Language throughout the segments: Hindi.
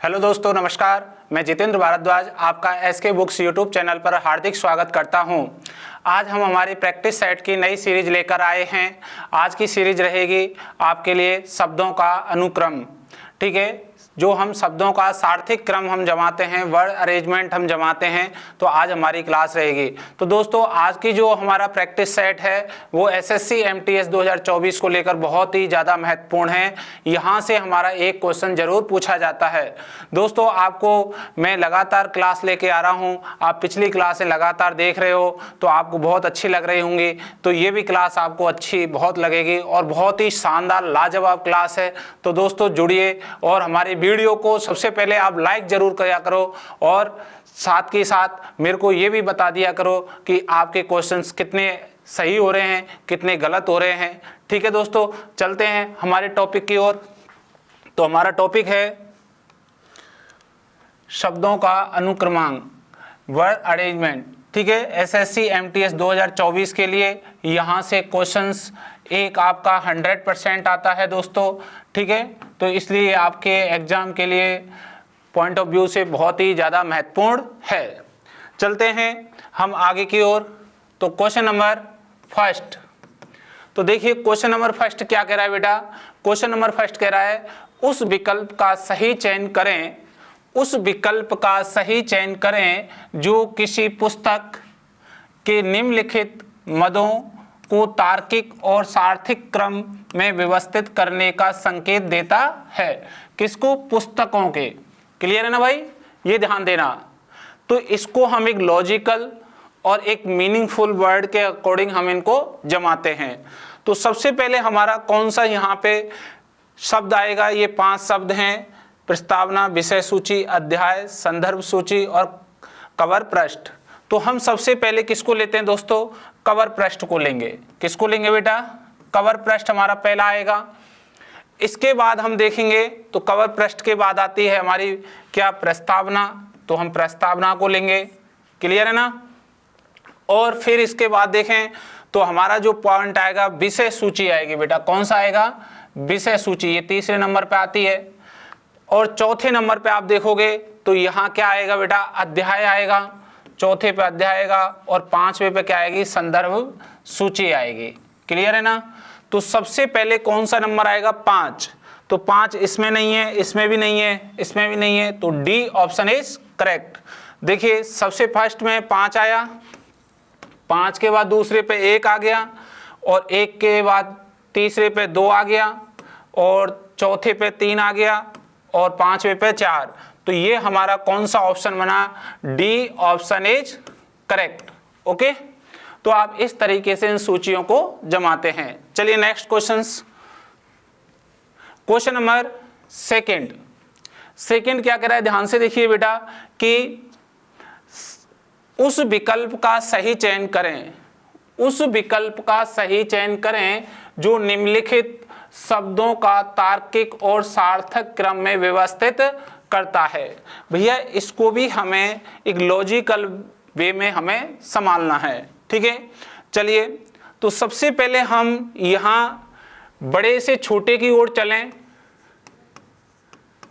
हेलो दोस्तों, नमस्कार। मैं जितेंद्र भारद्वाज आपका एसके बुक्स यूट्यूब चैनल पर हार्दिक स्वागत करता हूं। आज हम हमारी प्रैक्टिस सेट की नई सीरीज लेकर आए हैं। आज की सीरीज रहेगी आपके लिए शब्दों का अनुक्रम। ठीक है, जो हम शब्दों का सार्थक क्रम हम जमाते हैं, वर्ड अरेंजमेंट हम जमाते हैं, तो आज हमारी क्लास रहेगी। तो दोस्तों, आज की जो हमारा प्रैक्टिस सेट है वो एसएससी एमटीएस 2024 को लेकर बहुत ही ज़्यादा महत्वपूर्ण है। यहाँ से हमारा एक क्वेश्चन जरूर पूछा जाता है। दोस्तों, आपको मैं लगातार क्लास लेके आ रहा हूँ, आप पिछली क्लासें लगातार देख रहे हो तो आपको बहुत अच्छी लग रही होंगी। तो ये भी क्लास आपको अच्छी बहुत लगेगी और बहुत ही शानदार लाजवाब क्लास है। तो दोस्तों जुड़िए और हमारी वीडियो को सबसे पहले आप लाइक जरूर किया करो और साथ के साथ मेरे को ये भी बता दिया करो कि आपके क्वेश्चंस कितने सही हो रहे हैं, कितने गलत हो रहे हैं। ठीक है दोस्तों, चलते हैं हमारे टॉपिक की ओर। तो हमारा टॉपिक है शब्दों का अनुक्रमांक, वर्ड अरेंजमेंट। ठीक है, एसएससी एमटीएस 2024 के लिए यहाँ से क्वेश्चंस एक आपका 100% आता है दोस्तों। ठीक है, तो इसलिए आपके एग्जाम के लिए पॉइंट ऑफ व्यू से बहुत ही ज़्यादा महत्वपूर्ण है। चलते हैं हम आगे की ओर। तो क्वेश्चन नंबर फर्स्ट, तो देखिए क्वेश्चन नंबर फर्स्ट क्या कह रहा है बेटा। क्वेश्चन नंबर फर्स्ट कह रहा है उस विकल्प का सही चयन करें, उस विकल्प का सही चयन करें जो किसी पुस्तक के निम्नलिखित मदों को तार्किक और सार्थक क्रम में व्यवस्थित करने का संकेत देता है। किसको? पुस्तकों के। क्लियर है ना भाई, ये ध्यान देना। तो इसको हम एक लॉजिकल और एक मीनिंगफुल वर्ड के अकॉर्डिंग हम इनको जमाते हैं। तो सबसे पहले हमारा कौन सा यहाँ पे शब्द आएगा? ये 5 शब्द हैं: प्रस्तावना, विषय सूची, अध्याय, संदर्भ सूची और कवर पृष्ठ। तो हम सबसे पहले किसको लेते हैं दोस्तों? कवर पृष्ठ को लेंगे। किसको लेंगे बेटा? कवर पृष्ठ हमारा पहला आएगा। इसके बाद हम देखेंगे तो कवर पृष्ठ के बाद आती है हमारी क्या? प्रस्तावना। तो हम प्रस्तावना को लेंगे। क्लियर है ना? और फिर इसके बाद देखें तो हमारा जो पॉइंट आएगा विषय सूची आएगी बेटा। कौन सा आएगा? विषय सूची। ये तीसरे नंबर पे आती है। और चौथे नंबर पे आप देखोगे तो यहाँ क्या आएगा बेटा? अध्याय आएगा। चौथे पे अध्याय आएगा और 5वें पे क्या आएगी? संदर्भ सूची आएगी। क्लियर है ना? तो सबसे पहले कौन सा नंबर आएगा? 5। तो 5 इसमें नहीं है, इसमें भी नहीं है, इसमें भी नहीं है, तो डी ऑप्शन इज करेक्ट। देखिए सबसे फर्स्ट में 5 आया, 5 के बाद दूसरे पे 1 आ गया और 1 के बाद तीसरे पे 2 आ गया और चौथे पे 3 आ गया और 5वें पे 4। तो ये हमारा कौन सा ऑप्शन बना? D option is correct. Okay, तो आप इस तरीके से इन सूचियों को जमाते हैं। चलिए next questions. Question number second क्या कह रहा है? ध्यान से देखिए बेटा कि उस विकल्प का सही चयन करें, उस विकल्प का सही चयन करें जो निम्नलिखित शब्दों का तार्किक और सार्थक क्रम में व्यवस्थित करता है। भैया इसको भी हमें एक लॉजिकल वे में हमें संभालना है। ठीक है, चलिए तो सबसे पहले हम यहाँ बड़े से छोटे की ओर चलें।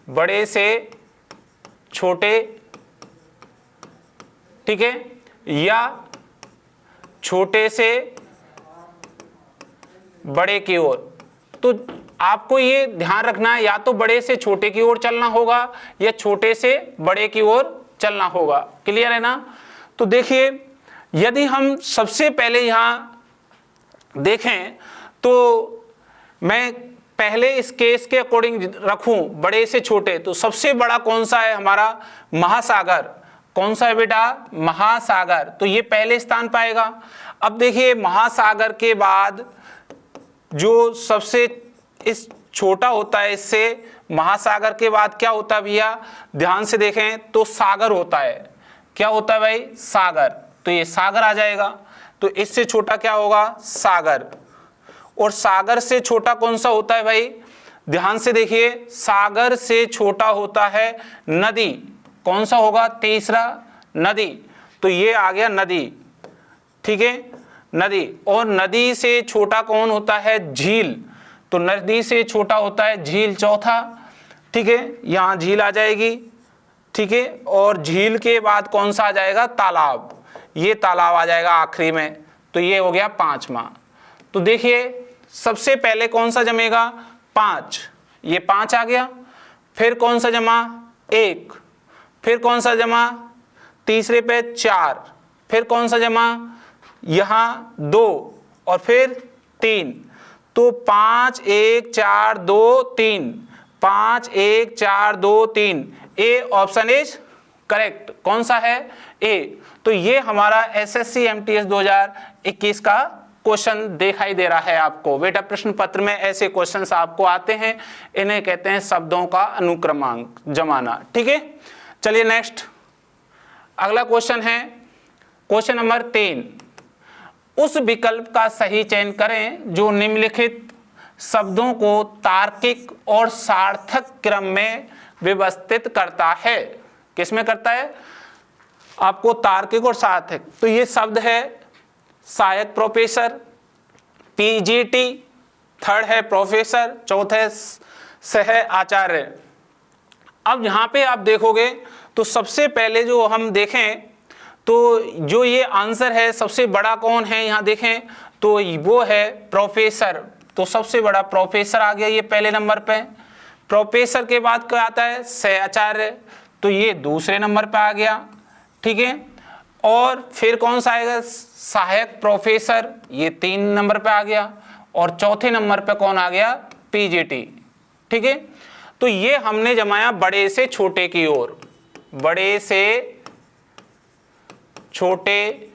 बड़े से छोटे, ठीक है, या छोटे से बड़े की ओर। तो आपको ये ध्यान रखना है, या तो बड़े से छोटे की ओर चलना होगा या छोटे से बड़े की ओर चलना होगा। क्लियर है ना? तो देखिए यदि हम सबसे पहले यहाँ देखें तो मैं पहले इस केस के अकॉर्डिंग रखूं बड़े से छोटे, तो सबसे बड़ा कौन सा है? हमारा महासागर। कौन सा है बेटा? महासागर। तो ये पहले स्थान पाएगा। अब देखिए महासागर के बाद जो सबसे इस छोटा होता है, इससे महासागर के बाद क्या होता है भैया? ध्यान से देखें तो सागर होता है। क्या होता है भाई? सागर। तो ये सागर आ जाएगा। तो इससे छोटा क्या होगा? सागर। और सागर से छोटा कौन सा होता है भाई? ध्यान से देखिए, सागर से छोटा होता है नदी। कौन सा होगा? तीसरा, नदी। तो ये आ गया नदी। ठीक है, नदी। और नदी से छोटा कौन होता है? झील। तो नदी से छोटा होता है झील चौथा। ठीक है, यहाँ झील आ जाएगी, ठीक है, और झील के बाद कौन सा आ जाएगा, तालाब, ये तालाब आ जाएगा आखिरी में। तो ये हो गया 5वां। तो देखिए सबसे पहले कौन सा जमेगा, 5, ये 5 आ गया। फिर कौन सा जमा, 1, फिर कौन सा जमा, तीसरे पे 4, फिर कौन सा जमा, यहाँ 2 और फिर 3। तो 5 1 4 2 3, 5 1 4 2 3, ए ऑप्शन इज करेक्ट। कौन सा है, ए। तो ये हमारा एसएससी एमटीएस 2021 का क्वेश्चन दिखाई दे रहा है आपको। बेटा प्रश्न पत्र में ऐसे क्वेश्चंस आपको आते हैं, इन्हें कहते हैं शब्दों का अनुक्रमांक जमाना। ठीक है, चलिए नेक्स्ट अगला क्वेश्चन है क्वेश्चन नंबर 3। उस विकल्प का सही चयन करें जो निम्नलिखित शब्दों को तार्किक और सार्थक क्रम में व्यवस्थित करता है। किसमें करता है, आपको तार्किक और सार्थक। तो ये शब्द है सहायक प्रोफेसर, पीजीटी, थर्ड है प्रोफेसर, चौथे सह आचार्य। अब यहाँ पे आप देखोगे तो सबसे पहले जो हम देखें तो जो ये आंसर है सबसे बड़ा कौन है, यहाँ देखें तो वो है प्रोफेसर। तो सबसे बड़ा प्रोफेसर आ गया ये पहले नंबर पे। प्रोफेसर के बाद क्या आता है, सहआचार्य, तो ये दूसरे नंबर पे आ गया। ठीक है, और फिर कौन सा आएगा, सहायक प्रोफेसर, ये 3 नंबर पे आ गया। और चौथे नंबर पे कौन आ गया, पीजीटी। ठीक है, तो ये हमने जमाया बड़े से छोटे की ओर, बड़े से छोटे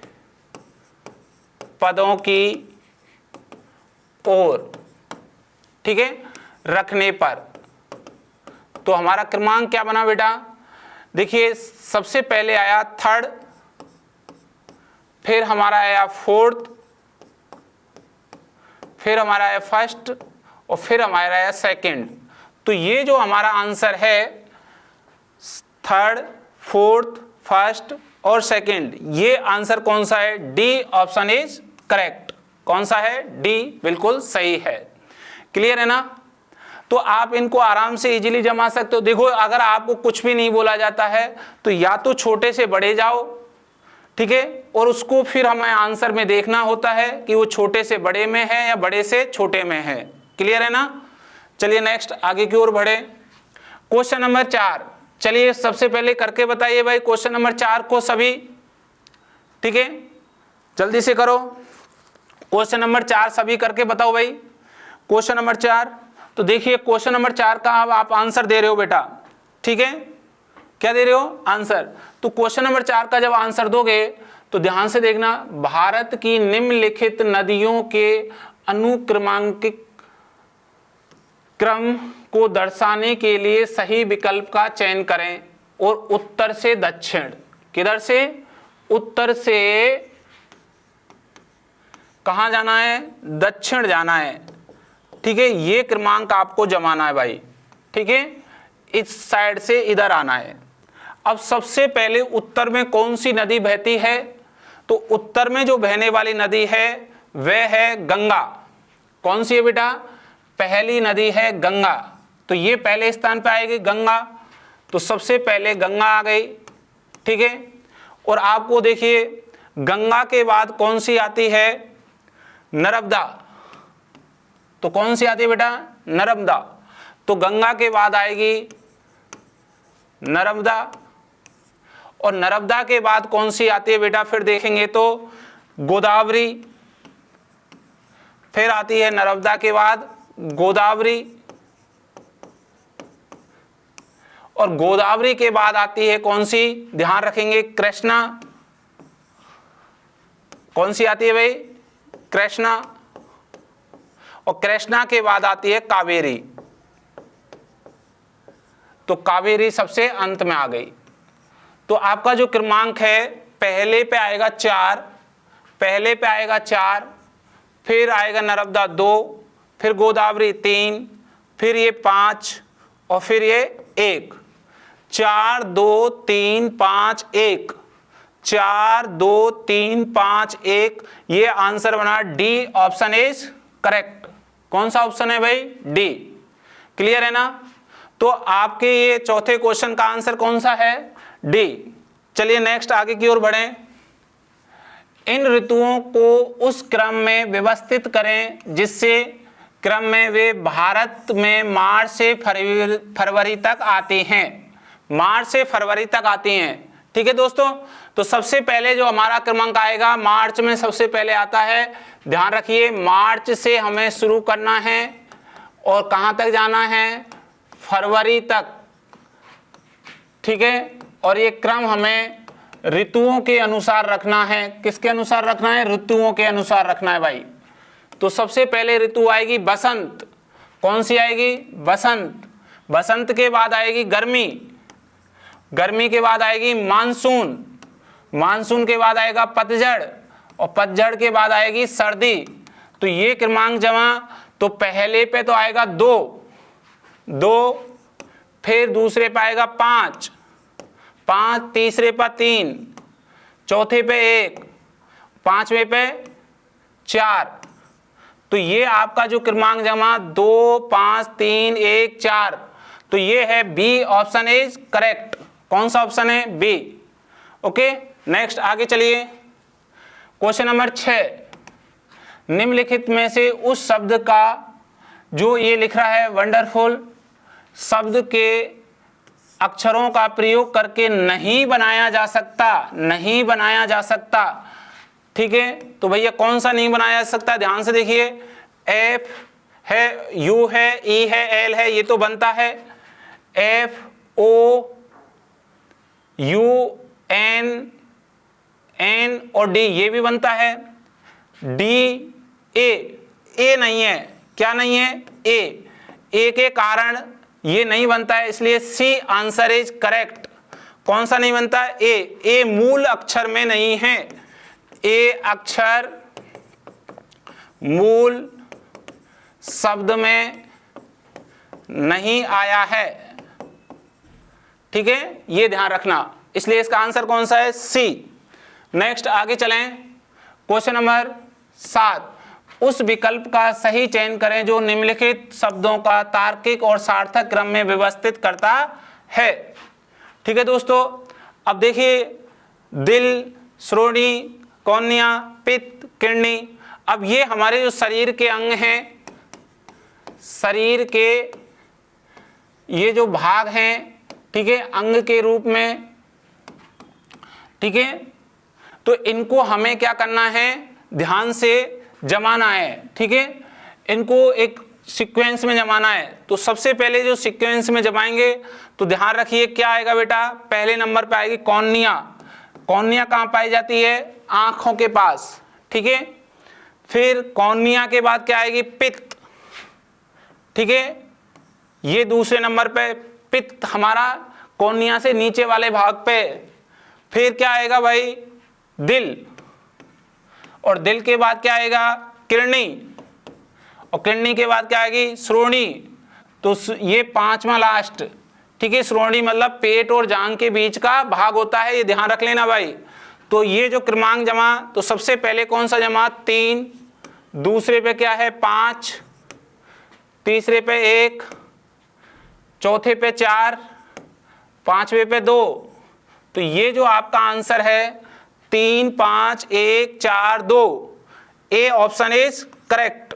पदों की ओर, ठीक है, रखने पर। तो हमारा क्रमांक क्या बना बेटा, देखिए सबसे पहले आया 3rd, फिर हमारा आया 4th, फिर हमारा आया 1st और फिर हमारा आया 2nd। तो ये जो हमारा आंसर है 3rd, 4th, 1st और 2nd, ये आंसर कौन सा है, डी ऑप्शन इज करेक्ट। कौन सा है, डी बिल्कुल सही है। क्लियर है ना। तो आप इनको आराम से इजीली जमा सकते हो। देखो अगर आपको कुछ भी नहीं बोला जाता है तो या तो छोटे से बड़े जाओ, ठीक है, और उसको फिर हमें आंसर में देखना होता है कि वो छोटे से बड़े में है या बड़े से छोटे में है। क्लियर है ना। चलिए नेक्स्ट आगे की ओर बढ़े। क्वेश्चन नंबर 4, चलिए सबसे पहले करके बताइए भाई क्वेश्चन नंबर 4 को सभी, ठीक है, जल्दी से करो। क्वेश्चन नंबर 4 सभी करके बताओ भाई। क्वेश्चन नंबर 4, तो देखिए क्वेश्चन नंबर 4 का अब आप आंसर दे रहे हो बेटा, ठीक है, क्या दे रहे हो, आंसर। तो क्वेश्चन नंबर 4 का जब आंसर दोगे तो ध्यान से देखना, भारत की निम्नलिखित नदियों के अनुक्रमांकित क्रम को दर्शाने के लिए सही विकल्प का चयन करें और उत्तर से दक्षिण, किधर से, उत्तर से कहां जाना है, दक्षिण जाना है। ठीक है, ये क्रमांक आपको जमाना है भाई, ठीक है, इस साइड से इधर आना है। अब सबसे पहले उत्तर में कौन सी नदी बहती है, तो उत्तर में जो बहने वाली नदी है वह है गंगा। कौन सी है बेटा, पहली नदी है गंगा। तो ये पहले स्थान पे आएगी गंगा, तो सबसे पहले गंगा आ गई, ठीक है। और आपको देखिए गंगा के बाद कौन सी आती है, नर्मदा। तो कौन सी आती है बेटा, नर्मदा। तो गंगा के बाद आएगी नर्मदा, और नर्मदा के बाद कौन सी आती है बेटा, फिर देखेंगे तो गोदावरी, फिर आती है नर्मदा के बाद गोदावरी, और गोदावरी के बाद आती है कौन सी, ध्यान रखेंगे, कृष्णा। कौन सी आती है भाई, कृष्णा। और कृष्णा के बाद आती है कावेरी। तो कावेरी सबसे अंत में आ गई। तो आपका जो क्रमांक है पहले पे आएगा 4, पहले पे आएगा 4, फिर आएगा नर्मदा 2, फिर गोदावरी 3, फिर ये 5 और फिर ये 1। 4 2 3 5 1, 4 2 3 5 1, ये आंसर बना, डी ऑप्शन इज करेक्ट। कौन सा ऑप्शन है भाई, डी। क्लियर है ना। तो आपके ये चौथे क्वेश्चन का आंसर कौन सा है? डी। चलिए नेक्स्ट आगे की ओर बढ़ें। इन ऋतुओं को उस क्रम में व्यवस्थित करें जिससे क्रम में वे भारत में मार्च से फरवरी तक आते हैं। मार्च से फरवरी तक आती हैं, ठीक है दोस्तों। तो सबसे पहले जो हमारा क्रमांक आएगा मार्च में सबसे पहले आता है। ध्यान रखिए मार्च से हमें शुरू करना है और कहां तक जाना है? फरवरी तक, ठीक है। और ये क्रम हमें ऋतुओं के अनुसार रखना है। किसके अनुसार रखना है? ऋतुओं के अनुसार रखना है भाई। तो सबसे पहले ऋतु आएगी बसंत। कौन सी आएगी? बसंत। बसंत के बाद आएगी गर्मी। गर्मी के बाद आएगी मानसून। मानसून के बाद आएगा पतझड़ और पतझड़ के बाद आएगी सर्दी। तो ये क्रमांक जमा तो पहले पे तो आएगा 2, फिर दूसरे पे आएगा 5, तीसरे पे 3, चौथे पे 1, पांचवे पे 4। तो ये आपका जो क्रमांक जमा 2, 5, 3, 1, 4, तो ये है बी। Option is correct. कौन सा ऑप्शन है? बी। ओके नेक्स्ट आगे चलिए। क्वेश्चन नंबर 6, निम्नलिखित में से उस शब्द का जो ये लिख रहा है वंडरफुल शब्द के अक्षरों का प्रयोग करके नहीं बनाया जा सकता। नहीं बनाया जा सकता, ठीक है। तो भैया कौन सा नहीं बनाया जा सकता? ध्यान से देखिए। एफ है, यू है, ई है, एल है, ये तो बनता है। F O U N N और डी ये भी बनता है। डी ए नहीं है। क्या नहीं है? ए के कारण ये नहीं बनता है, इसलिए सी आंसर इज करेक्ट। कौन सा नहीं बनता है? ए मूल अक्षर में नहीं है। ए अक्षर मूल शब्द में नहीं आया है, ठीक है, ये ध्यान रखना। इसलिए इसका आंसर कौन सा है? सी। नेक्स्ट आगे चलें। क्वेश्चन नंबर 7, उस विकल्प का सही चयन करें जो निम्नलिखित शब्दों का तार्किक और सार्थक क्रम में व्यवस्थित करता है। ठीक है दोस्तों, अब देखिए दिल, श्रोणी, कौन्या, पित्त, किडनी। अब ये हमारे जो शरीर के अंग हैं, शरीर के ये जो भाग हैं, ठीक है, अंग के रूप में, ठीक है, तो इनको हमें क्या करना है? ध्यान से जमाना है, ठीक है, इनको एक सीक्वेंस में जमाना है। तो सबसे पहले जो सीक्वेंस में जमाएंगे तो ध्यान रखिए क्या आएगा बेटा? पहले नंबर पे आएगी कौन्या। कौन्या कहाँ पाई जाती है? आंखों के पास, ठीक है। फिर कौन्या के बाद क्या आएगी? पित्त, ठीक है, ये दूसरे नंबर पे पित्त हमारा कौन्या से नीचे वाले भाग पे। फिर क्या आएगा भाई? दिल, और दिल के बाद क्या आएगा? किडनी, और किडनी के बाद क्या आएगी? श्रोणी। तो ये पांचवा लास्ट, ठीक है। श्रोणी मतलब पेट और जांघ के बीच का भाग होता है, ये ध्यान रख लेना भाई। तो ये जो क्रमांक जमा, तो सबसे पहले कौन सा जमा? 3, दूसरे पे क्या है? 5, तीसरे पे 1, चौथे पे 4, पांचवे पे 2। तो ये जो आपका आंसर है 3, 5, 1, 4, 2, ए ऑप्शन इज करेक्ट।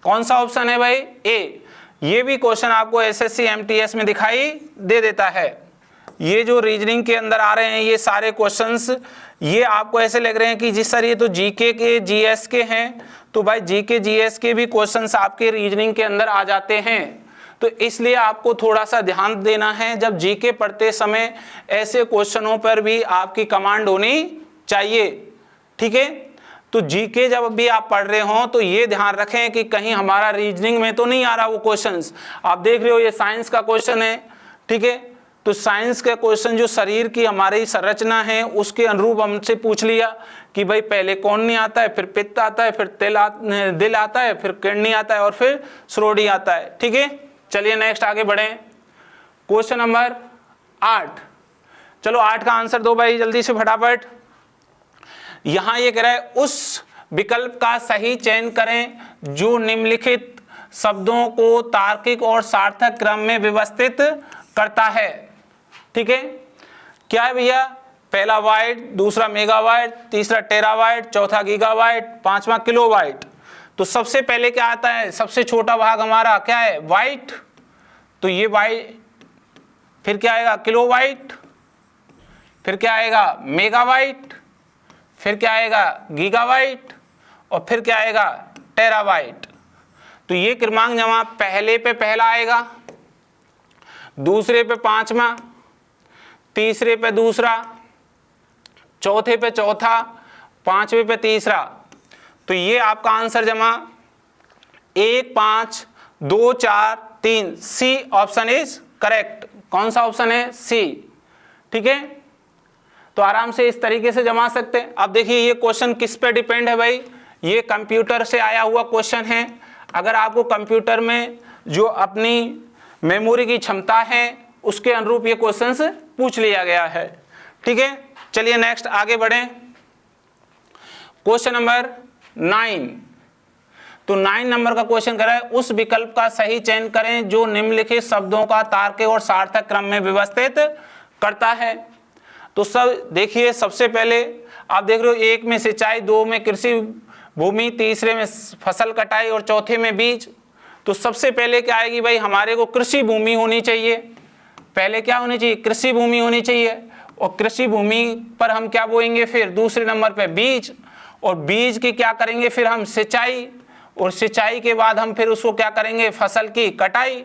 कौन सा ऑप्शन है भाई? ए। ये भी क्वेश्चन आपको एसएससी एमटीएस में दिखाई दे देता है। ये जो रीजनिंग के अंदर आ रहे हैं ये सारे क्वेश्चंस, ये आपको ऐसे लग रहे हैं कि जिस सर ये तो जीके के जीएस के हैं, तो भाई जीके जीएस के भी क्वेश्चंस आपके रीजनिंग के अंदर आ जाते हैं। तो इसलिए आपको थोड़ा सा ध्यान देना है, जब जीके पढ़ते समय ऐसे क्वेश्चनों पर भी आपकी कमांड होनी चाहिए, ठीक है। तो जीके जब भी आप पढ़ रहे हो तो ये ध्यान रखें कि कहीं हमारा रीजनिंग में तो नहीं आ रहा वो क्वेश्चंस। आप देख रहे हो ये साइंस का क्वेश्चन है, ठीक है, तो साइंस का क्वेश्चन जो शरीर की हमारी संरचना है उसके अनुरूप हमसे पूछ लिया कि भाई पहले कौन्या आता है, फिर पित्त आता है, फिर दिल आता है, फिर किडनी आता है और फिर श्रोणी आता है, ठीक है। चलिए नेक्स्ट आगे बढ़ें। क्वेश्चन नंबर 8, चलो 8 का आंसर दो भाई जल्दी से फटाफट। यहां ये कह रहा है उस विकल्प का सही चयन करें जो निम्नलिखित शब्दों को तार्किक और सार्थक क्रम में व्यवस्थित करता है। ठीक है, क्या है भैया? पहला बाइट, दूसरा मेगाबाइट, तीसरा टेराबाइट, चौथा गीगाबाइट, पांचवा किलोबाइट। तो सबसे पहले क्या आता है? सबसे छोटा भाग हमारा क्या है? बाइट। तो ये बाइट, फिर क्या आएगा? किलोबाइट, फिर क्या आएगा? मेगाबाइट, फिर क्या आएगा? गीगाबाइट, और फिर क्या आएगा? टेराबाइट। तो ये क्रमांक जमा पहले पे पहला आएगा, दूसरे पे पांचवा, तीसरे पे दूसरा, चौथे पे चौथा, पांचवे पे तीसरा। तो ये आपका आंसर जमा 1, 5, 2, 4, 3, सी ऑप्शन इज करेक्ट। कौन सा ऑप्शन है? सी। ठीक है, तो आराम से इस तरीके से जमा सकते हैं। अब देखिए ये क्वेश्चन किस पे डिपेंड है भाई? ये कंप्यूटर से आया हुआ क्वेश्चन है। अगर आपको कंप्यूटर में जो अपनी मेमोरी की क्षमता है उसके अनुरूप ये क्वेश्चंस पूछ लिया गया है। ठीक है, चलिए नेक्स्ट आगे बढ़ें। Question number 9। तो 9 नंबर का क्वेश्चन करा है, उस विकल्प का सही चयन करें जो निम्नलिखित शब्दों का तार्किक और सार्थक क्रम में व्यवस्थित करता है। तो सब देखिए, सबसे पहले आप देख रहे हो 1 में सिंचाई, 2 में कृषि भूमि, तीसरे में फसल कटाई और चौथे में बीज। तो सबसे पहले क्या आएगी भाई? हमारे को कृषि भूमि होनी चाहिए। पहले क्या होनी चाहिए? कृषि भूमि होनी चाहिए। और कृषि भूमि पर हम क्या बोएंगे? फिर दूसरे नंबर पे बीज, और बीज की क्या करेंगे? फिर हम सिंचाई, और सिंचाई के बाद हम फिर उसको क्या करेंगे? फसल की कटाई।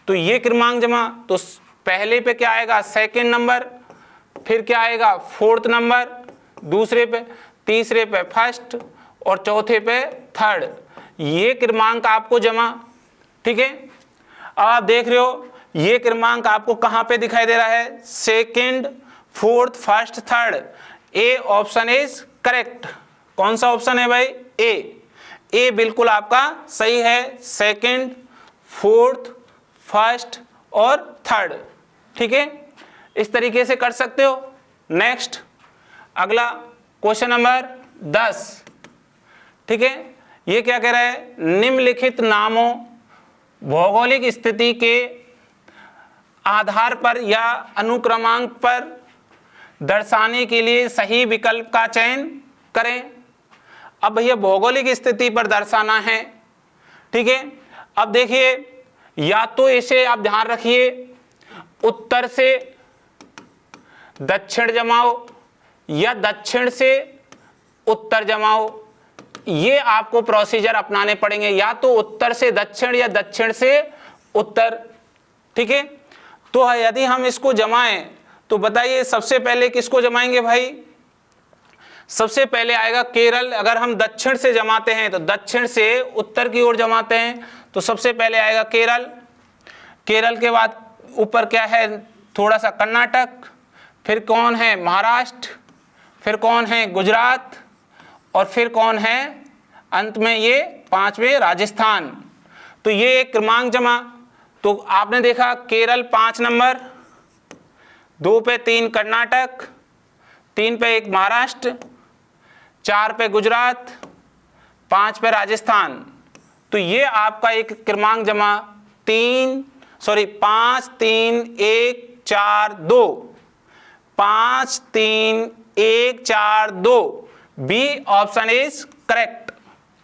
तो ये क्रमांक जमा, तो पहले पे क्या आएगा? सेकंड नंबर, फिर क्या आएगा? फोर्थ नंबर, दूसरे पे, तीसरे पे फर्स्ट, और चौथे पे थर्ड। ये क्रमांक आपको जमा। ठीक है, अब आप देख रहे हो ये क्रमांक आपको कहां पे दिखाई दे रहा है? Second, fourth, first, third. A option is correct. कौन सा ऑप्शन है भाई? ए। ए बिल्कुल आपका सही है। सेकंड, फोर्थ, फर्स्ट और थर्ड। ठीक है, इस तरीके से कर सकते हो। नेक्स्ट अगला क्वेश्चन नंबर 10। ठीक है, ये क्या कह रहा है? निम्नलिखित नामों भौगोलिक स्थिति के आधार पर या अनुक्रमांक पर दर्शाने के लिए सही विकल्प का चयन करें। अब भैया भौगोलिक स्थिति पर दर्शाना है। ठीक है, अब देखिए, या तो इसे आप ध्यान रखिए उत्तर से दक्षिण जमाओ या दक्षिण से उत्तर जमाओ। ये आपको प्रोसीजर अपनाने पड़ेंगे, या तो उत्तर से दक्षिण या दक्षिण से उत्तर। ठीक है, तो यदि हम इसको जमाएं तो बताइए सबसे पहले किसको जमाएंगे भाई? सबसे पहले आएगा केरल। अगर हम दक्षिण से जमाते हैं तो दक्षिण से उत्तर की ओर जमाते हैं, तो सबसे पहले आएगा केरल। केरल के बाद ऊपर क्या है? थोड़ा सा कर्नाटक, फिर कौन है? महाराष्ट्र, फिर कौन है? गुजरात, और फिर कौन है? अंत में ये पांचवें राजस्थान। तो ये एक क्रमांक जमा। तो आपने देखा केरल 5 नंबर, 2 पे 3 कर्नाटक, 3 पे 1 महाराष्ट्र, 4 पे गुजरात, 5 पे राजस्थान। तो ये आपका एक क्रमांक जमा 5 3 1 4 2, 5 3 1 4 2। B option is correct.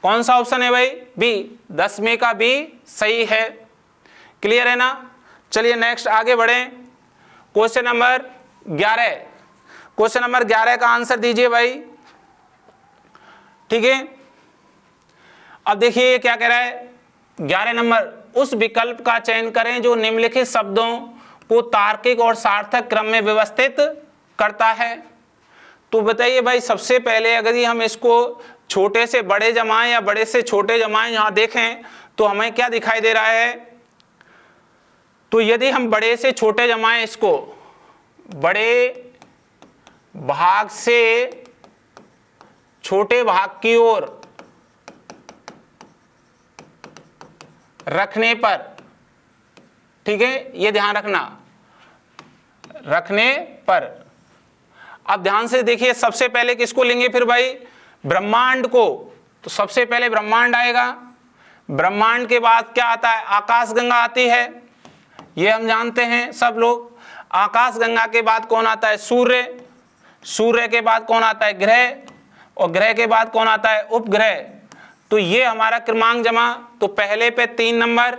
कौन सा ऑप्शन है भाई? बी। 10 में का बी सही है। क्लियर है ना? चलिए नेक्स्ट आगे बढ़ें। Question number 11। क्वेश्चन नंबर 11 का आंसर दीजिए भाई। ठीक है, अब देखिए ये क्या कह रहा है? 11 नंबर, उस विकल्प का चयन करें जो निम्नलिखित शब्दों को तार्किक और सार्थक क्रम में व्यवस्थित करता है। तो बताइए भाई, सबसे पहले अगर हम इसको छोटे से बड़े जमाएं या बड़े से छोटे जमाएं, यहां देखें तो हमें क्या दिखाई दे रहा है? तो यदि हम बड़े से छोटे जमाएं, इसको बड़े भाग से छोटे भाग की ओर रखने पर, ठीक है, ये ध्यान रखना, रखने पर। अब ध्यान से देखिए, सबसे पहले किसको लेंगे फिर भाई? ब्रह्मांड को। तो सबसे पहले ब्रह्मांड आएगा, ब्रह्मांड के बाद क्या आता है? आकाशगंगा आती है, ये हम जानते हैं सब लोग। आकाशगंगा के बाद कौन आता है? सूर्य। सूर्य के बाद कौन आता है? ग्रह। और ग्रह के बाद कौन आता है? उपग्रह। तो ये हमारा क्रमांक जमा। तो पहले पे 3 नंबर,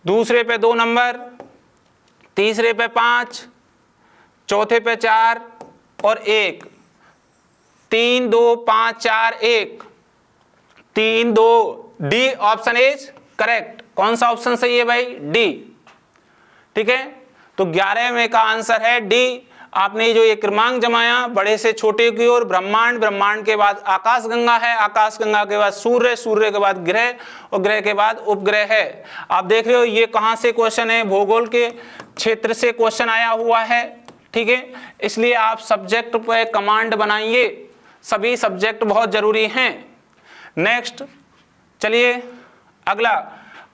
दूसरे पे 2 नंबर, तीसरे पे 5, चौथे पे 4 और 1। 3 2 5 4 1, 3 2। D option is correct. कौन सा ऑप्शन सही है भाई? डी। ठीक है, तो 11 में का आंसर है डी। आपने जो ये क्रमांक जमाया बड़े से छोटे की ओर, ब्रह्मांड, ब्रह्मांड के बाद आकाशगंगा है, आकाशगंगा के बाद सूर्य, सूर्य के बाद ग्रह और ग्रह के बाद उपग्रह है। आप देख रहे हो ये कहाँ से क्वेश्चन है? भूगोल के क्षेत्र से क्वेश्चन आया हुआ है। ठीक है, इसलिए आप सब्जेक्ट पे कमांड बनाइए, सभी सब्जेक्ट बहुत जरूरी हैं। नेक्स्ट चलिए अगला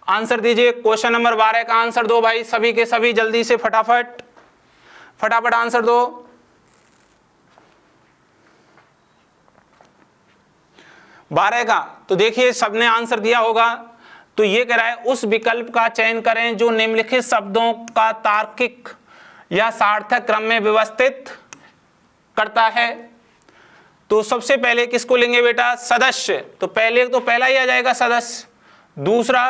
आंसर दीजिए। क्वेश्चन नंबर 12 का आंसर दो भाई, सभी के सभी जल्दी से फटाफट फटाफट आंसर दो। 12 का तो देखिए सबने आंसर दिया होगा। तो ये कह रहा है उस विकल्प का चयन करें जो निम्नलिखित शब्दों का तार्किक या सार्थक क्रम में व्यवस्थित करता है। तो सबसे पहले किसको लेंगे बेटा? सदस्य। तो पहले तो पहला ही आ जाएगा सदस्य, दूसरा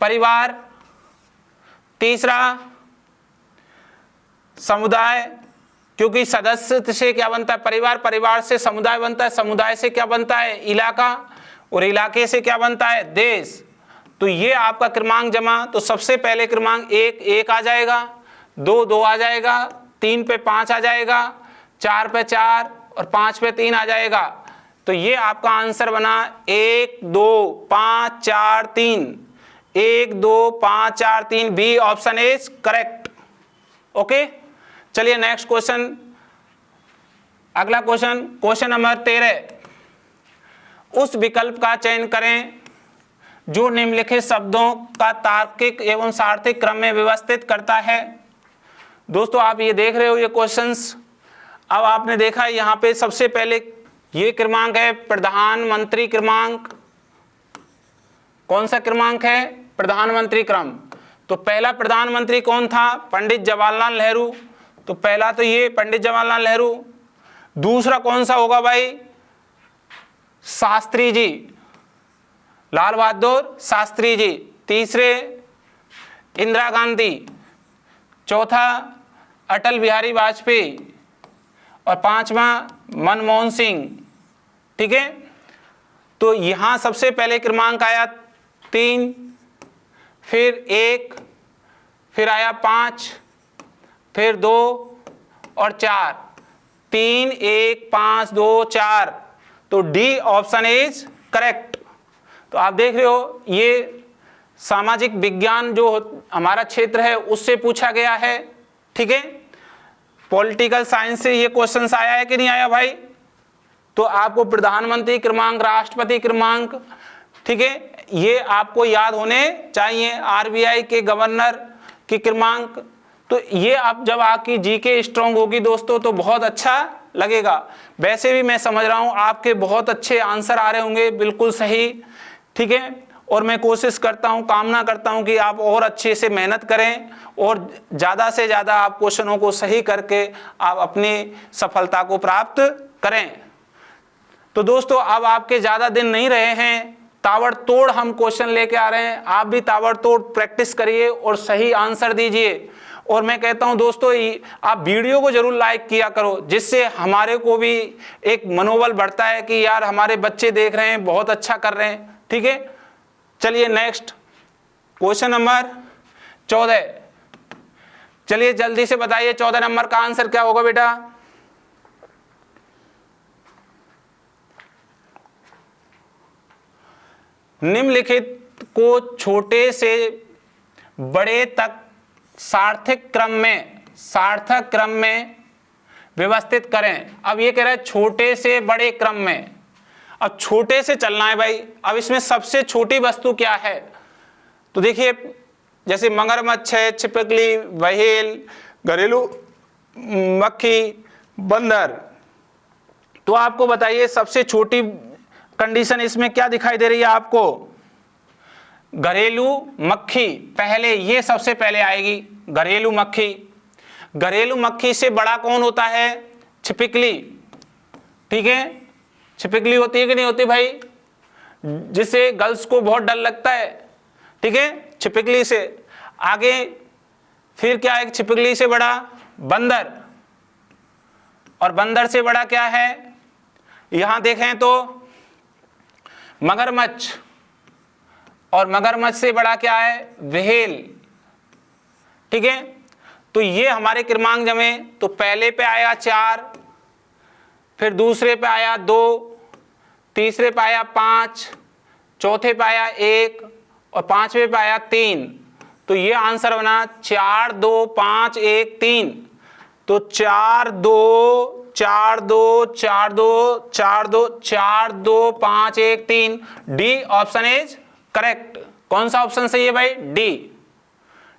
परिवार, तीसरा समुदाय, क्योंकि सदस्य से क्या बनता है? परिवार, परिवार से समुदाय बनता है, समुदाय से क्या बनता है? इलाका, और इलाके से क्या बनता है? देश। तो ये आपका क्रमांक जमा। तो सबसे पहले क्रमांक 1 आ जाएगा, 2 आ जाएगा, 3 पे 5 आ जाएगा, 4 पे 4 और 5 पे 3 आ जाएगा। तो ये आपका आंसर बना 1 2 5 4 3। 1 2 5 4 3, B option is correct. Okay, चलिए नेक्स्ट क्वेश्चन, अगला क्वेश्चन, क्वेश्चन नंबर 13। उस विकल्प का चयन करें जो निम्नलिखित शब्दों का तार्किक एवं सार्थक क्रम में व्यवस्थित करता है। दोस्तों आप ये देख रहे हो ये क्वेश्चंस। अब आपने देखा यहाँ पे सबसे पहले ये क्रमांक है प्रधानमंत्री क्रमांक। कौन सा क्रमांक है? प्रधानमंत्री क्रम। तो पहला प्रधानमंत्री कौन था? पंडित जवाहरलाल नेहरू। तो पहला तो ये पंडित जवाहरलाल नेहरू। दूसरा कौन सा होगा भाई? शास्त्री जी, लाल बहादुर शास्त्री जी। तीसरे इंदिरा गांधी, चौथा अटल बिहारी वाजपेयी और पांचवा मनमोहन सिंह। ठीक है, तो यहां सबसे पहले क्रमांक आया 3, फिर 1, फिर आया 5, फिर 2 और 4। 3 1 5 2 4। तो डी ऑप्शन इज करेक्ट। तो आप देख रहे हो ये सामाजिक विज्ञान जो हमारा क्षेत्र है उससे पूछा गया है। ठीक है, पॉलिटिकल साइंस से ये क्वेश्चंस आया है कि नहीं आया भाई? तो आपको प्रधानमंत्री क्रमांक, राष्ट्रपति क्रमांक, ठीक है, ये आपको याद होने चाहिए। आरबीआई के गवर्नर की क्रमांक। तो ये आप जब आपकी जीके स्ट्रांग होगी दोस्तों तो बहुत अच्छा लगेगा। वैसे भी मैं समझ रहा हूँ आपके बहुत अच्छे आंसर आ रहे होंगे, बिल्कुल सही। ठीक है, और मैं कोशिश करता हूँ, कामना करता हूँ कि आप और अच्छे से मेहनत करें और ज़्यादा से ज़्यादा आप क्वेश्चनों को सही करके आप अपनी सफलता को प्राप्त करें। तो दोस्तों अब आपके ज़्यादा दिन नहीं रहे हैं, ताबड़तोड़ हम क्वेश्चन लेके आ रहे हैं। आप भी ताबड़तोड़ प्रैक्टिस करिए और सही आंसर दीजिए। और मैं कहता हूं दोस्तों आप वीडियो को जरूर लाइक किया करो, जिससे हमारे को भी एक मनोबल बढ़ता है कि यार हमारे बच्चे देख रहे हैं, बहुत अच्छा कर रहे हैं। ठीक है, चलिए नेक्स्ट क्वेश्चन नंबर 14। चलिए जल्दी से बताइए 14 नंबर का आंसर क्या होगा बेटा? निम्नलिखित को छोटे से बड़े तक सार्थक क्रम में व्यवस्थित करें। अब ये कह रहा है छोटे से बड़े क्रम में। अब छोटे से चलना है भाई। अब इसमें सबसे छोटी वस्तु क्या है? तो देखिए जैसे मगरमच्छ है, छिपकली, व्हेल, घरेलू मक्खी, बंदर। तो आपको बताइए सबसे छोटी कंडीशन इसमें क्या दिखाई दे रही है आपको? घरेलू मक्खी, पहले ये सबसे पहले आएगी घरेलू मक्खी। घरेलू मक्खी से बड़ा कौन होता है? छिपकली। ठीक है, छिपकली होती है कि नहीं होती भाई, जिसे गर्ल्स को बहुत डर लगता है। ठीक है, छिपकली से आगे फिर क्या है? छिपकली से बड़ा बंदर, और बंदर से बड़ा क्या है? यहां देखें तो मगरमच्छ, और मगरमच्छ से बड़ा क्या है? व्हेल। ठीक है, तो ये हमारे क्रमांक जमे तो पहले पे आया 4, फिर दूसरे पे आया 2, तीसरे पे आया 5, चौथे पे आया 1 और पांचवे पे आया 3। तो ये आंसर बना 4 2 5 1 3। तो 4 2 4 2 4 2 4 2 4 2 5 1 3, डी ऑप्शन इज करेक्ट। कौन सा ऑप्शन सही है भाई? डी।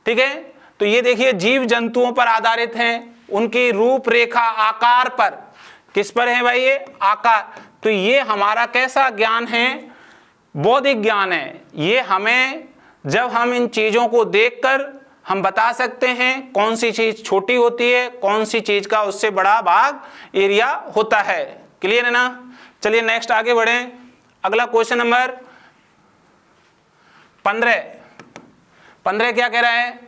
ठीक है, तो ये देखिए जीव जंतुओं पर आधारित हैं, उनकी रूपरेखा आकार पर। किस पर है भाई? ये आकार। तो ये हमारा कैसा ज्ञान है? बौद्धिक ज्ञान है। ये हमें, जब हम इन चीजों को देखकर हम बता सकते हैं कौन सी चीज छोटी होती है, कौन सी चीज का उससे बड़ा भाग एरिया होता है। क्लियर है ना? चलिए नेक्स्ट आगे बढ़े। अगला क्वेश्चन नंबर 15 क्या कह रहा है?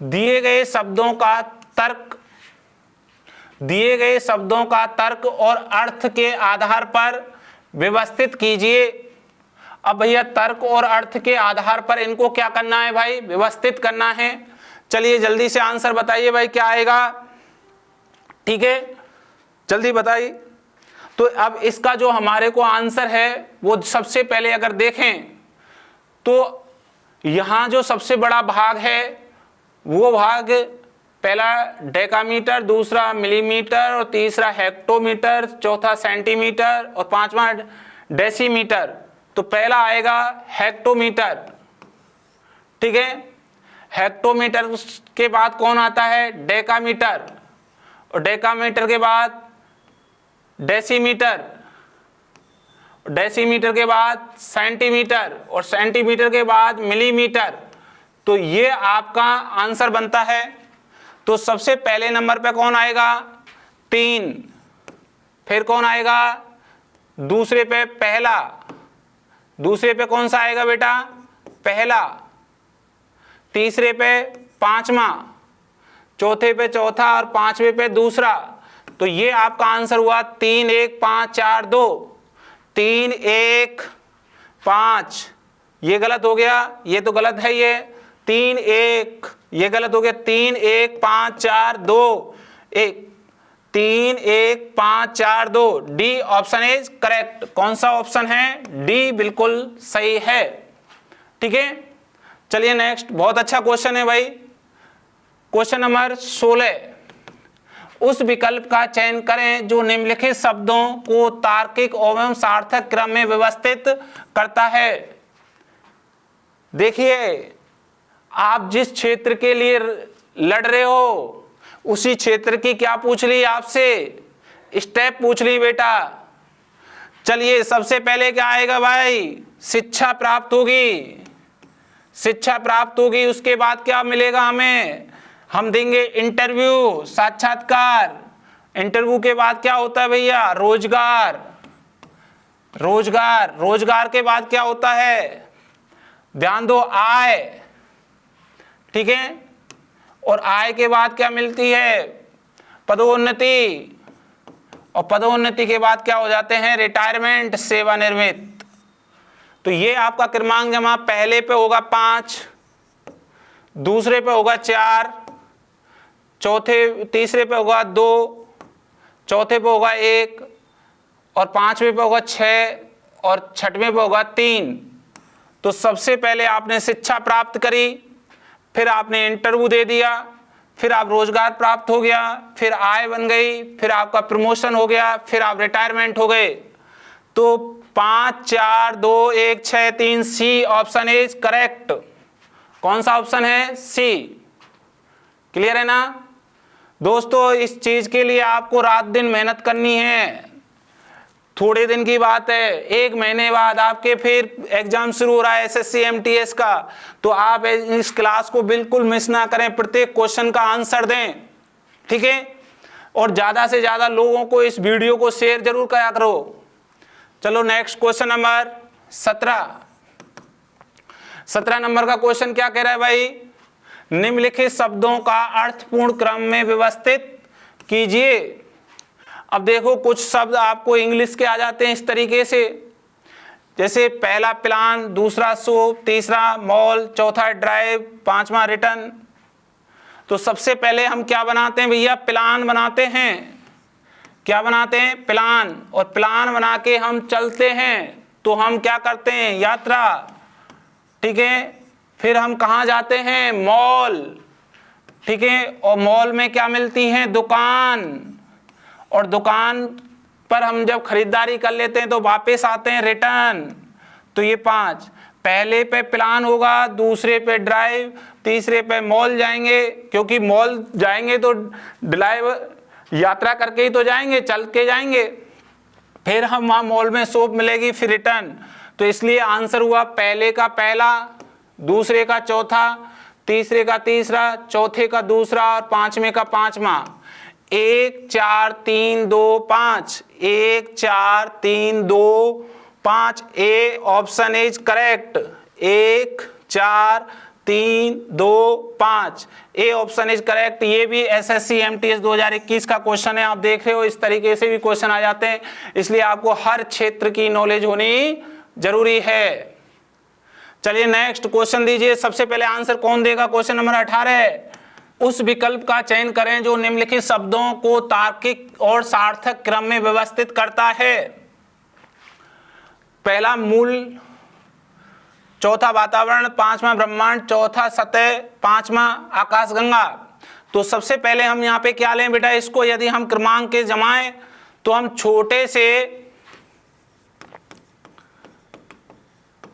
दिए गए शब्दों का तर्क और अर्थ के आधार पर व्यवस्थित कीजिए। अब भैया तर्क और अर्थ के आधार पर इनको क्या करना है भाई? व्यवस्थित करना है। चलिए जल्दी से आंसर बताइए भाई, क्या आएगा? ठीक है, जल्दी बताइए। तो अब इसका जो हमारे को आंसर है वो सबसे पहले अगर देखें तो यहां जो सबसे बड़ा भाग है वो भाग पहला डेकामीटर, दूसरा मिलीमीटर और तीसरा हेक्टोमीटर, चौथा सेंटीमीटर और पांचवा डेसीमीटर। तो पहला आएगा हेक्टोमीटर। ठीक है, हेक्टोमीटर के बाद कौन आता है? डेकामीटर, और डेकामीटर के बाद डेसीमीटर, डेसीमीटर के बाद सेंटीमीटर, और सेंटीमीटर के बाद मिलीमीटर। तो ये आपका आंसर बनता है। तो सबसे पहले नंबर पे कौन आएगा? 3। फिर कौन आएगा? दूसरे पे पहला। दूसरे पे कौन सा आएगा बेटा? पहला। तीसरे पे पांचवा, चौथे पे चौथा और पांचवे पे दूसरा। तो ये आपका आंसर हुआ 3 1 5 4 2। 3 1 5, ये गलत हो गया, ये तो गलत है। ये 3 1, ये गलत हो गया। 3 1 5 4 2 1, 3 1 5 4 2, डी ऑप्शन इज करेक्ट। कौन सा ऑप्शन है? डी बिल्कुल सही है। ठीक है, चलिए नेक्स्ट। बहुत अच्छा क्वेश्चन है भाई। क्वेश्चन नंबर 16, उस विकल्प का चयन करें जो निम्नलिखित शब्दों को तार्किक एवं सार्थक क्रम में व्यवस्थित करता है। देखिए, आप जिस क्षेत्र के लिए लड़ रहे हो उसी क्षेत्र की क्या पूछ ली आपसे? स्टेप पूछ ली बेटा। चलिए सबसे पहले क्या आएगा भाई? शिक्षा प्राप्त होगी। शिक्षा प्राप्त होगी, उसके बाद क्या मिलेगा हमें? हम देंगे इंटरव्यू, साक्षात्कार। इंटरव्यू के बाद क्या होता है भैया? रोजगार। रोजगार, रोजगार के बाद क्या होता है? ध्यान दो, आय। ठीक है, और आय के बाद क्या मिलती है? पदोन्नति, और पदोन्नति के बाद क्या हो जाते हैं? रिटायरमेंट, सेवानिवृत्त। तो ये आपका क्रमांक जमा पहले पे होगा 5, दूसरे पे होगा 4, तीसरे पे होगा 2, चौथे पे होगा 1 और पांचवे पे होगा 6 और छठवें पे होगा 3। तो सबसे पहले आपने शिक्षा प्राप्त करी, फिर आपने इंटरव्यू दे दिया, फिर आप रोजगार प्राप्त हो गया, फिर आय बन गई, फिर आपका प्रमोशन हो गया, फिर आप रिटायरमेंट हो गए। तो 5 4 2 1 6 3, सी ऑप्शन इज करेक्ट। कौन सा ऑप्शन है? सी। क्लियर है ना दोस्तों? इस चीज के लिए आपको रात दिन मेहनत करनी है। थोड़े दिन की बात है, 1 महीने बाद आपके फिर एग्जाम शुरू हो रहा है एसएससी एमटीएस का। तो आप इस क्लास को बिल्कुल मिस ना करें, प्रत्येक क्वेश्चन का आंसर दें, ठीक है। और ज्यादा से ज्यादा लोगों को इस वीडियो को शेयर जरूर करा करो। चलो नेक्स्ट क्वेश्चन नंबर 17 नंबर का क्वेश्चन क्या कह रहा है भाई, निम्नलिखित शब्दों का अर्थपूर्ण क्रम में व्यवस्थित कीजिए। अब देखो कुछ शब्द आपको इंग्लिश के आ जाते हैं इस तरीके से, जैसे पहला प्लान, दूसरा शो, तीसरा मॉल, चौथा ड्राइव, पांचवा रिटर्न। तो सबसे पहले हम क्या बनाते हैं भैया, प्लान बनाते हैं। क्या बनाते हैं, प्लान। और प्लान बना के हम चलते हैं तो हम क्या करते हैं, यात्रा, ठीक है। फिर हम कहाँ जाते हैं, मॉल, ठीक है। और मॉल में क्या मिलती है, दुकान। और दुकान पर हम जब खरीदारी कर लेते हैं तो वापस आते हैं, रिटर्न। तो ये 5, पहले पे प्लान होगा, दूसरे पे ड्राइव, तीसरे पे मॉल जाएंगे, क्योंकि मॉल जाएंगे तो ड्राइव यात्रा करके ही तो जाएंगे, चल के जाएंगे। फिर हम वहाँ मॉल में शॉप मिलेगी, फिर रिटर्न। तो इसलिए आंसर हुआ पहले का पहला, दूसरे का चौथा, तीसरे का तीसरा, चौथे का दूसरा और पांचवें का पांचवा। 1 4 3 2 5, 1 4 3 2 5, A option is correct. 1 4 3 2 5, A option is correct. ये भी एसएससी एमटीएस 2021 का क्वेश्चन है। आप देख रहे हो इस तरीके से भी क्वेश्चन आ जाते हैं, इसलिए आपको हर क्षेत्र की नॉलेज होनी जरूरी है। चलिए नेक्स्ट क्वेश्चन दीजिए। सबसे पहले आंसर कौन देगा, क्वेश्चन नंबर 18, उस विकल्प का चयन करें जो निम्नलिखित शब्दों को तार्किक और सार्थक क्रम में व्यवस्थित करता है। पहला मूल, चौथा वातावरण, पांचवा ब्रह्मांड, चौथा सतह, पांचवा आकाशगंगा। तो सबसे पहले हम यहाँ पे क्या लें बेटा, इसको यदि हम क्रमांक के जमाएं तो हम छोटे से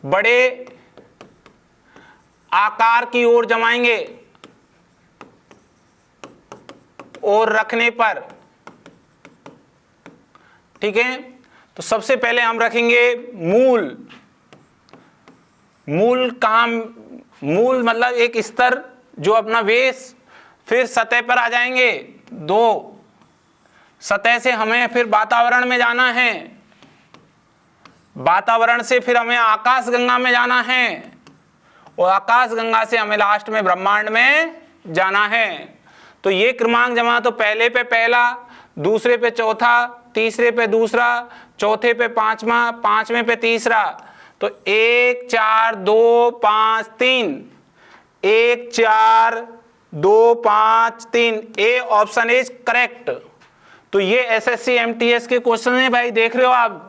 बड़े आकार की ओर जमाएंगे और रखने पर, ठीक है। तो सबसे पहले हम रखेंगे मूल। मूल कहाँ, मूल मतलब एक स्तर जो अपना बेस, फिर सतह पर आ जाएंगे 2, सतह से हमें फिर वातावरण में जाना है, वातावरण से फिर हमें आकाशगंगा में जाना है, और आकाशगंगा से हमें लास्ट में ब्रह्मांड में जाना है। तो ये क्रमांक जमा, तो पहले पे पहला, दूसरे पे चौथा, तीसरे पे दूसरा, चौथे पे पांचवा, पांचवें पे तीसरा। तो 1 4 2 5 3, 1 4 2 5 3, ए ऑप्शन इज करेक्ट। तो ये एसएससी एमटीएस के क्वेश्चन है भाई, देख रहे हो आप,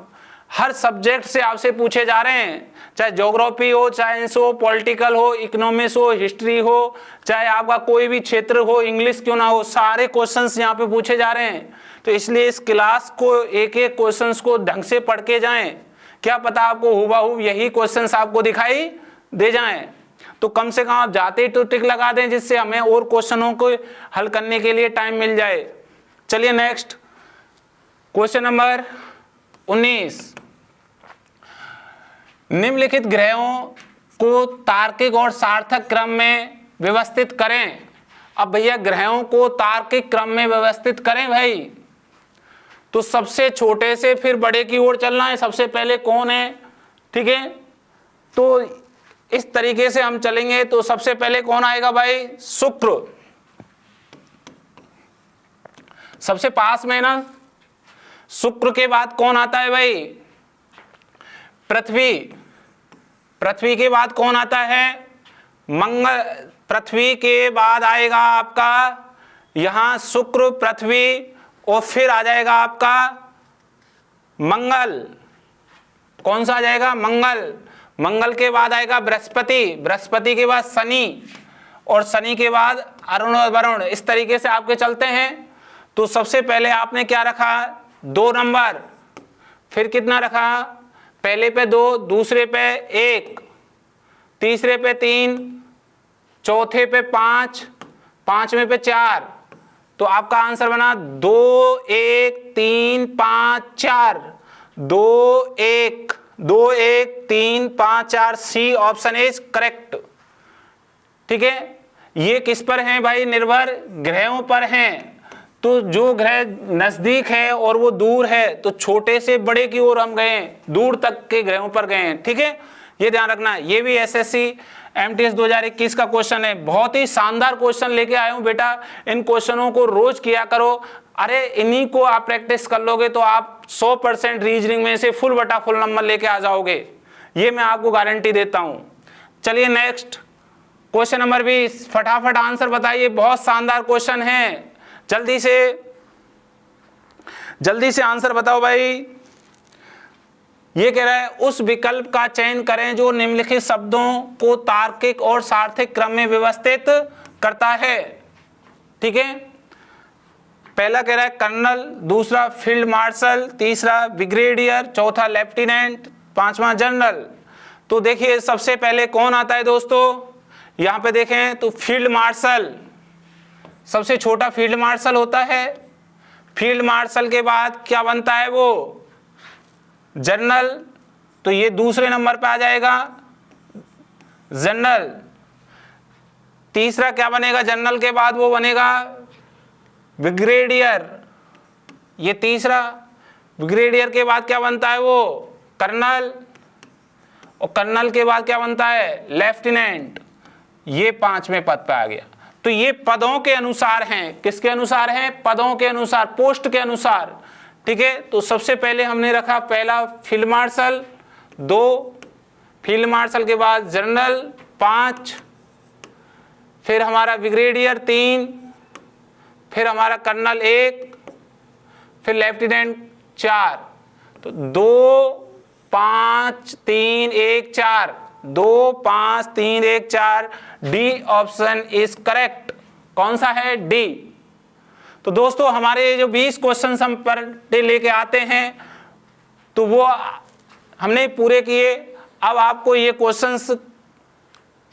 हर सब्जेक्ट से आपसे पूछे जा रहे हैं, चाहे ज्योग्राफी हो, साइंस हो, पॉलिटिकल हो, इकोनॉमिक्स हो, हिस्ट्री हो, चाहे आपका कोई भी क्षेत्र हो, इंग्लिश क्यों ना हो, सारे क्वेश्चंस यहाँ पे पूछे जा रहे हैं। तो इसलिए इस क्लास को एक एक क्वेश्चंस को ढंग से पढ़ के जाएं, क्या पता आपको हुबहू यही क्वेश्चंस आपको दिखाई दे जाएं। तो कम से कम आप जाते ही तो टिक लगा दें, जिससे हमें और क्वेश्चनों को हल करने के लिए टाइम मिल जाए। चलिए नेक्स्ट क्वेश्चन नंबर 19, निम्नलिखित ग्रहों को तार्किक और सार्थक क्रम में व्यवस्थित करें। अब भैया ग्रहों को तार्किक क्रम में व्यवस्थित करें भाई, तो सबसे छोटे से फिर बड़े की ओर चलना है। सबसे पहले कौन है, ठीक है। तो इस तरीके से हम चलेंगे तो सबसे पहले कौन आएगा भाई, शुक्र, सबसे पास में ना। शुक्र के बाद कौन आता है भाई, पृथ्वी। पृथ्वी के बाद कौन आता है, मंगल। पृथ्वी के बाद आएगा आपका यहां शुक्र, पृथ्वी, और फिर आ जाएगा आपका मंगल। कौन सा आ जाएगा, मंगल। मंगल के बाद आएगा बृहस्पति, बृहस्पति के बाद शनि, और शनि के बाद अरुण और वरुण। इस तरीके से आपके चलते हैं। तो सबसे पहले आपने क्या रखा, 2 नंबर, फिर कितना रखा, पहले पे 2, दूसरे पे 1, तीसरे पे 3, चौथे पे 5, पांचवें पे 4। तो आपका आंसर बना 2 1 3 5 4। 2 1 2 1 3 5 4 सी ऑप्शन इज करेक्ट। ठीक है, ये किस पर हैं भाई? निर्भर ग्रहों पर हैं। तो जो ग्रह नजदीक है और वो दूर है, तो छोटे से बड़े की ओर हम गए, दूर तक के ग्रहों पर गए हैं। ठीक है, ये ध्यान रखना। ये भी एसएससी एमटीएस 2021 का क्वेश्चन है। बहुत ही शानदार क्वेश्चन लेके आया हूं बेटा, इन क्वेश्चनों को रोज किया करो। अरे इन्हीं को आप प्रैक्टिस कर लोगे तो आप 100% रीजनिंग में से फुल बटा फुल नंबर लेके आ जाओगे, ये मैं आपको गारंटी देता हूं। चलिए नेक्स्ट क्वेश्चन नंबर 20, फटाफट आंसर बताइए, बहुत शानदार क्वेश्चन है, जल्दी से आंसर बताओ भाई। ये कह रहा है उस विकल्प का चयन करें जो निम्नलिखित शब्दों को तार्किक और सार्थक क्रम में व्यवस्थित करता है। ठीक है, पहला कह रहा है कर्नल, दूसरा फील्ड मार्शल, तीसरा ब्रिगेडियर, चौथा लेफ्टिनेंट, पांचवा जनरल। तो देखिए सबसे पहले कौन आता है दोस्तों, यहां पे देखें तो फील्ड मार्शल, सबसे छोटा फील्ड मार्शल होता है। फील्ड मार्शल के बाद क्या बनता है वो, जनरल, तो ये दूसरे नंबर पे आ जाएगा जनरल। तीसरा क्या बनेगा, जनरल के बाद वो बनेगा ब्रिगेडियर, ये तीसरा। ब्रिगेडियर के बाद क्या बनता है वो, कर्नल, और कर्नल के बाद क्या बनता है, लेफ्टिनेंट। ये पांचवें पद पे आ गया। तो ये पदों के अनुसार हैं, किसके अनुसार हैं, पदों के अनुसार, पोस्ट के अनुसार। ठीक है, तो सबसे पहले हमने रखा पहला फील्ड मार्शल, 2 फील्ड मार्शल के बाद जनरल 5, फिर हमारा ब्रिगेडियर 3, फिर हमारा कर्नल 1, फिर लेफ्टिनेंट 4। तो 2 5 3 1 4, 2 5 3 1 4, डी ऑप्शन इज करेक्ट। कौन सा है, डी। तो दोस्तों हमारे जो 20 क्वेश्चन हम पर डे लेके आते हैं तो वो हमने पूरे किए। अब आपको ये क्वेश्चंस,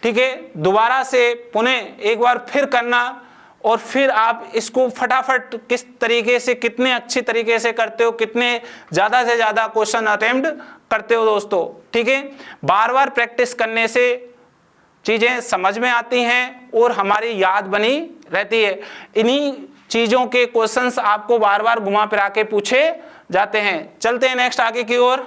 ठीक है, दोबारा से पुनः एक बार फिर करना, और फिर आप इसको फटाफट किस तरीके से, कितने अच्छी तरीके से करते हो, कितने ज़्यादा से ज़्यादा क्वेश्चन अटेम्प्ट करते हो दोस्तों। ठीक है, बार बार प्रैक्टिस करने से चीज़ें समझ में आती हैं और हमारी याद बनी रहती है। इन्हीं चीज़ों के क्वेश्चंस आपको बार बार घुमा फिरा के पूछे जाते हैं। चलते हैं नेक्स्ट आगे की ओर।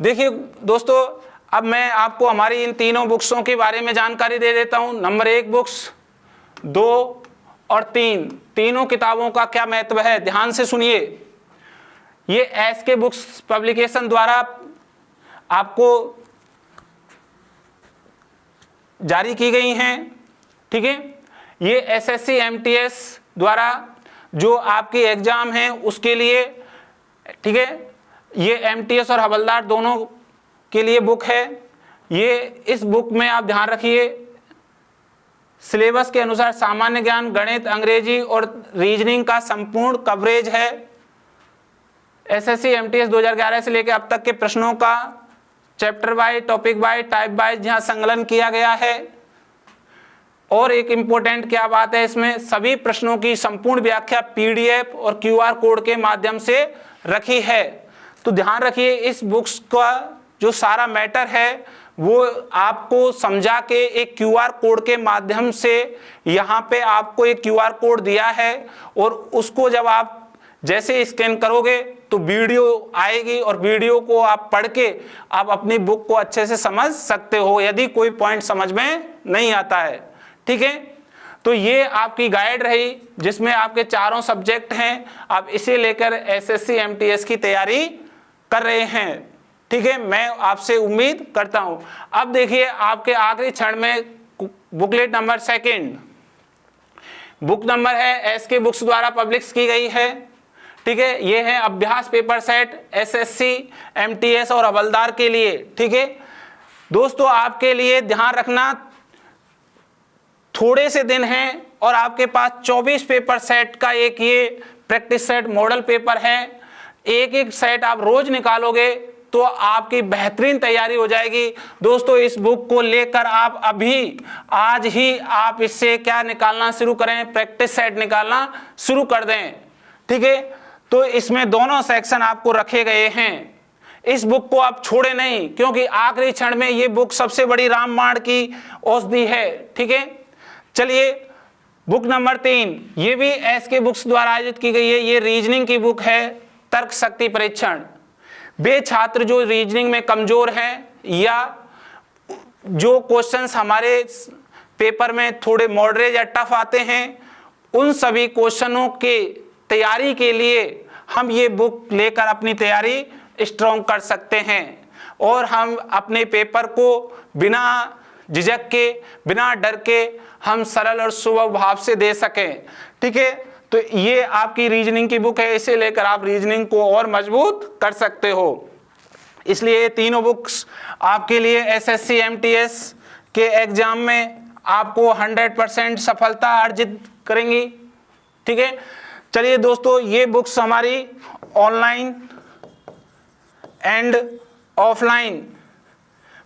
देखिए दोस्तों, अब मैं आपको हमारी इन तीनों बुक्सों के बारे में जानकारी दे देता हूं। नंबर 1 बुक्स, 2 और 3, तीनों किताबों का क्या महत्व है, ध्यान से सुनिए। ये एसके बुक्स पब्लिकेशन द्वारा आपको जारी की गई हैं। ठीक है, ये एसएससी एमटीएस द्वारा जो आपकी एग्जाम है उसके लिए, ठीक है, ये एमटीएस और हवलदार दोनों के लिए बुक है। ये इस बुक में आप ध्यान रखिए, सिलेबस के अनुसार सामान्य ज्ञान, गणित, अंग्रेजी और रीजनिंग का संपूर्ण कवरेज है। एसएससी एमटीएस 2011 से लेकर अब तक के प्रश्नों का chapter wise, topic wise, type wise यहाँ संकलन किया गया है। और एक इम्पोर्टेंट क्या बात है, इसमें सभी प्रश्नों की संपूर्ण व्याख्या पीडीएफ और क्यूआर कोड के माध्यम से रखी है। तो ध्यान रखिए, इस बुक्स का जो सारा मैटर है वो आपको समझा के एक क्यूआर कोड के माध्यम से, यहाँ पे आपको एक क्यूआर कोड दिया है और उसको जब आप जैसे स्कैन करोगे तो वीडियो आएगी और वीडियो को आप पढ़ के आप अपनी बुक को अच्छे से समझ सकते हो यदि कोई पॉइंट समझ में नहीं आता है। ठीक है, तो ये आपकी गाइड रही जिसमें आपके चारों सब्जेक्ट हैं। आप इसे लेकर एसएससी एमटीएस की तैयारी कर रहे हैं। ठीक है, मैं आपसे उम्मीद करता हूं। अब देखिए आपके आखिरी क्षण में बुकलेट नंबर 2, बुक नंबर है एसके बुक्स द्वारा पब्लिश की गई है। ठीक है, ये है अभ्यास पेपर सेट एसएससी एमटीएस और हवलदार के लिए। ठीक है दोस्तों, आपके लिए ध्यान रखना, थोड़े से दिन हैं और आपके पास 24 पेपर सेट का एक ये प्रैक्टिस सेट मॉडल पेपर है। एक एक सेट आप रोज निकालोगे तो आपकी बेहतरीन तैयारी हो जाएगी। दोस्तों इस बुक को लेकर आप अभी आज ही आप इससे क्या निकालना शुरू करें, प्रैक्टिस सेट निकालना शुरू कर दें। ठीक है, तो इसमें दोनों सेक्शन आपको रखे गए हैं। इस बुक को आप छोड़े नहीं, क्योंकि आखिरी क्षण में ये बुक सबसे बड़ी रामबाण की औषधि है। ठीक है, चलिए बुक नंबर 3, ये भी एसके बुक्स द्वारा आयोजित की गई है। ये रीजनिंग की बुक है, तर्क शक्ति परीक्षण। वे छात्र जो रीजनिंग में कमजोर हैं या जो क्वेश्चंस हमारे पेपर में थोड़े मॉडरेट या टफ आते हैं, उन सभी क्वेश्चनों के तैयारी के लिए हम ये बुक लेकर अपनी तैयारी स्ट्रॉन्ग कर सकते हैं और हम अपने पेपर को बिना झिझक के, बिना डर के हम सरल और सुलभ भाव से दे सकें। ठीक है, तो ये आपकी रीजनिंग की बुक है, इसे लेकर आप रीजनिंग को और मजबूत कर सकते हो। इसलिए ये तीनों बुक्स आपके लिए एसएससी एमटीएस के एग्जाम में आपको 100% सफलता अर्जित करेंगी। ठीक है, चलिए दोस्तों, ये बुक्स हमारी ऑनलाइन एंड ऑफलाइन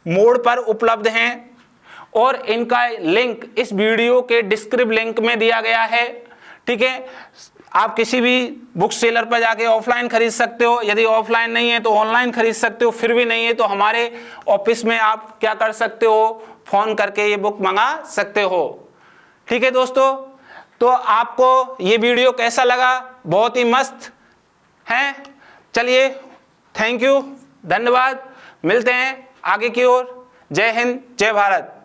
मोड पर उपलब्ध हैं और इनका लिंक इस वीडियो के डिस्क्रिप्टिव लिंक में दिया गया है। ठीक है, आप किसी भी बुक सेलर पर जाके ऑफलाइन खरीद सकते हो, यदि ऑफलाइन नहीं है तो ऑनलाइन खरीद सकते हो, फिर भी नहीं है तो हमारे ऑफिस में आप क्या कर सकते हो, फोन करके ये बुक मंगा सकते हो। ठीक है दोस्तों, तो आपको ये वीडियो कैसा लगा? बहुत ही मस्त है। चलिए, थैंक यू, धन्यवाद, मिलते हैं आगे की ओर। जय हिंद, जय भारत।